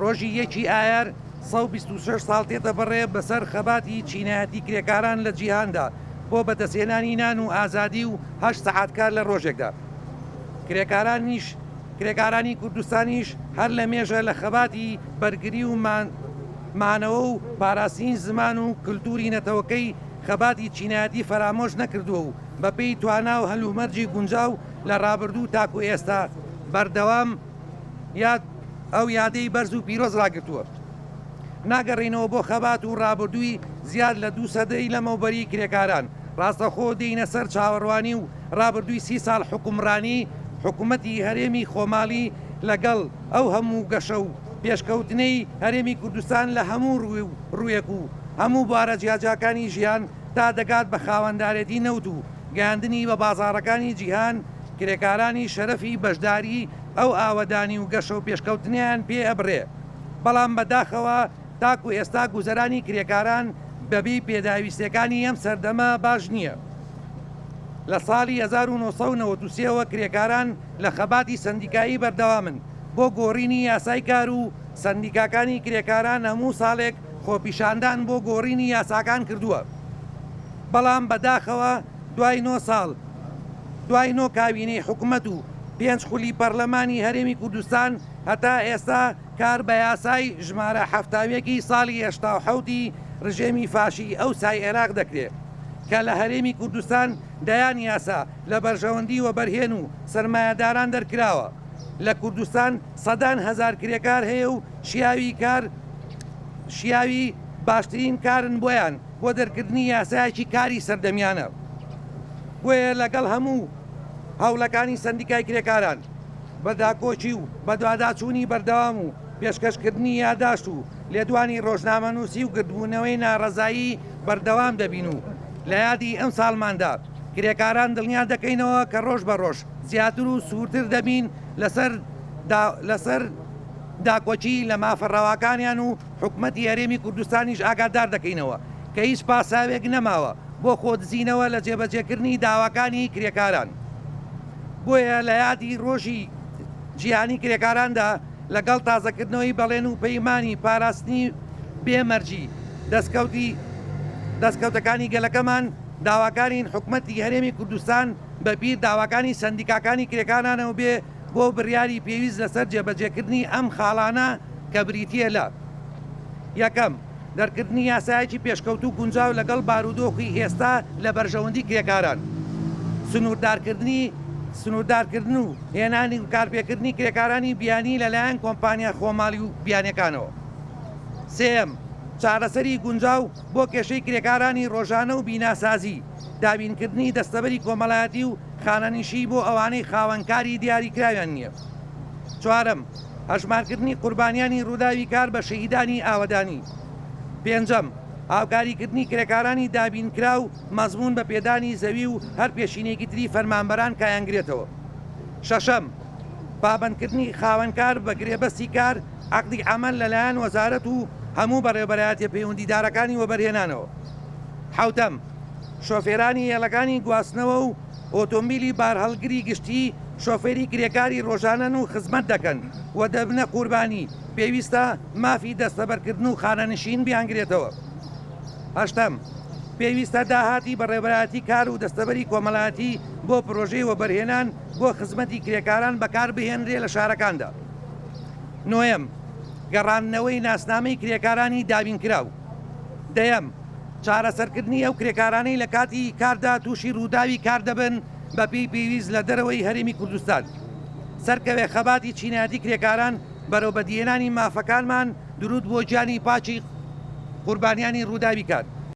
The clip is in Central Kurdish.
ڕۆژی یەکی ئایار 126 ساڵ تێتە بەڕێ بەسەر خەباتی چینایەتی کرێکاران لە جیهاندا بۆ بەدەستێنانی نان و ئازادی و 8 سەعات کار لە ڕۆژێکدا. کرێکارانی کوردستانیش هەر لە مێژە لە خەباتی بەرگری و مانەوە و پاراستنی زمان و کللتوری نەتەوەکەی خەباتی چینایەتی فەرامۆش نەکردووە و بەپێی توانا و هەلومەرجی گونجاو لە ڕابردوو تاکو ئێستا بەردەوام ئەو یادەی بەرز و پیرۆز ڕاگرتووە. ناگەڕێنەوە بۆ خەبات و ڕابردووی زیاد لە 2 سەدەی لەمەوبەری کرێکاران. ڕاستەخۆ دێینە سەر چاوەڕوانی و ڕابردووی 30 ساڵ حکومڕانی حکوومەتی هەرێمی خۆماڵی لەگەڵ ئەو هەموو گەشە و پێشکەوتنەی هەرێمی کوردستان لە هەموو ڕوویەک و هەموو بارە جیاجاکانی ژیان تا دەگات بە خاوەندارێتی نەوت و گەاندنی بە بازاڕەکانی جیهان کرێکارانی شەرەفی بەشداری ئەو ئاوەدانی و گەشە و پێشکەوتنیان پێ ئەبرێ. بەڵام بەداخەوە تاکو ئێستا گوزەرانی کرێکاران بەبێ پێداویستەکانی ئەم سەردەمە باش نییە. لە ساڵی 1993ەوە کرێکاران لە خەباتی سندیکایی بەردەوامن بۆ گۆڕینی یاسای کار و سندیکاکانی کرێکاران هەموو ساڵێک خۆپیشاندان بۆ گۆڕینی یاساکان کردووە. بەڵام بەداخەوە دوای 9 ساڵ دوای 9 کابینەی حکوومەت و 5 خولی پەرلەمانی هەرێمی کوردستان هەتا ئێستا کار بە یاسای ژمارە هەفتاویەکی ساڵی 1970 ڕژێمی فاشی ئەو سای عێراق دەکرێت کە لە هەرێمی کوردستان دەیان یاسا لە بەرژەوەندی و بەرهێن و سەرمایەداران دەرکراوە. لە کوردستان سەدان هەزار کرێکار هەیە و شیاوی باشترین کارن بۆیان بۆ دەرکردنی یاسایەکی کاری سەردەمیانە. بۆیە لەگەڵ هەموو هەوڵەکانی سندیکای کرێکاران بەداکۆچی و بەدواداچوونی بەردەوام و پێشکەشکردنی یاداشت و لێدوانی ڕۆژنامەنووسی و گردبوونەوەی ناڕەزایی بەردەوام دەبین و لە یادی ئەم ساڵماندا کرێکاران دڵنیا دەکەینەوە کە ڕۆژ بە ڕۆژ زیاتر و سوورتر دەبین لەسەر داکۆچی لە مافەڕەواکانیان و حکوومەتی هەرێمی کوردستانیش ئاگادار دەکەینەوە کە هیچ پاساوێک نەماوە بۆ خۆدزینەوە لە جێبەجێکردنی داواکانی کرێکاران. بۆیە لە یادی ڕۆژی جیهانی کرێکاراندا لەگەڵ تازەکردنەوەی بەڵێن و پەیمانی پاراستنی بێمەرجی دەستکەوتەکانی گەلەکەمان داواکارین حکوومەتی هەرێمی کوردستان بەبیر داواکانی سندیکاکانی کرێکارانەوە بێ بۆ بڕیاری پێویست لەسەر جێبەجێکردنی ئەم خاڵانە کە بریتیە لە یەکەم دەرکردنی یاسایەکی پێشکەوت و گونجاو لەگەڵ بارودۆخی ئێستا لە بەرژەوەندی کرێکاران، سنووردارکردن و هێنانی و کارپێکردنی کرێکارانی بیانی لەلایەن کۆمپانیا خۆماڵی و بیانەکانەوە. سێم چارەسەری گونجاو بۆ کێشەی کرێکارانی ڕۆژانە و بیناسازی، دابینکردنی دەستەبەری کۆمەڵایەتی و خانەنیشی بۆ ئەوانەی خاوەنکاری دیاریکراویان نییە. چوارەم هەژمارکردنی قوربانیانی ڕووداوی کار بە شەهیدانی ئاوەدانی. پێنجەم هاوکاریکردنی کرێکارانی دابینکرا و مەزمون بە پێدانی زەوی و هەر پێشینێکی تری فەرمانبەران کایانگرێتەوە. شەشەم پابەندکردنی خاوەنکار بە گرێبەستی کار عەقدی عەمەل لەلایەن وەزارەت و هەموو بەڕێوەبەرایەتیە پەیوەندیدارەکانی وەبەرهێنانەوە. حەوتەم شۆفێرانی هێڵەکانی گواستنەوە و ئۆتۆمبیلی بارهەڵگری گشتی شۆفێری کرێکاری ڕۆژانەن و خزمەت دەکەن و دەبنە قوربانی، پێویستە مافی دەستەبەرکردن و خانەنشین بیانگرێتەوە. هەشتەم پێویستە داهاتی بەڕێوەبەرایەتی کار و دەستەبەری کۆمەڵایەتی بۆ پرۆژەی وەبەرهێنان بۆ خزمەتی کرێکاران بەکار بهێنرێ لە شارەکاندا. نۆیەم گەڕانەوەی ناسنامەی کرێکارانی دابینکراو. دەیەم چارەسەرکردنی ئەو کرێکارانەی لە کاتی کاردا تووشی ڕووداوی کار دەبن بەپێی پێویست لە دەرەوەی هەرێمی کوردستان. سەرکەوێ خەباتی چینایەتی کرێکاران بەرەو بەدیێنانی مافەکانمان درود بۆ گیانی پاچی قوربانیانی ڕووداوی کار.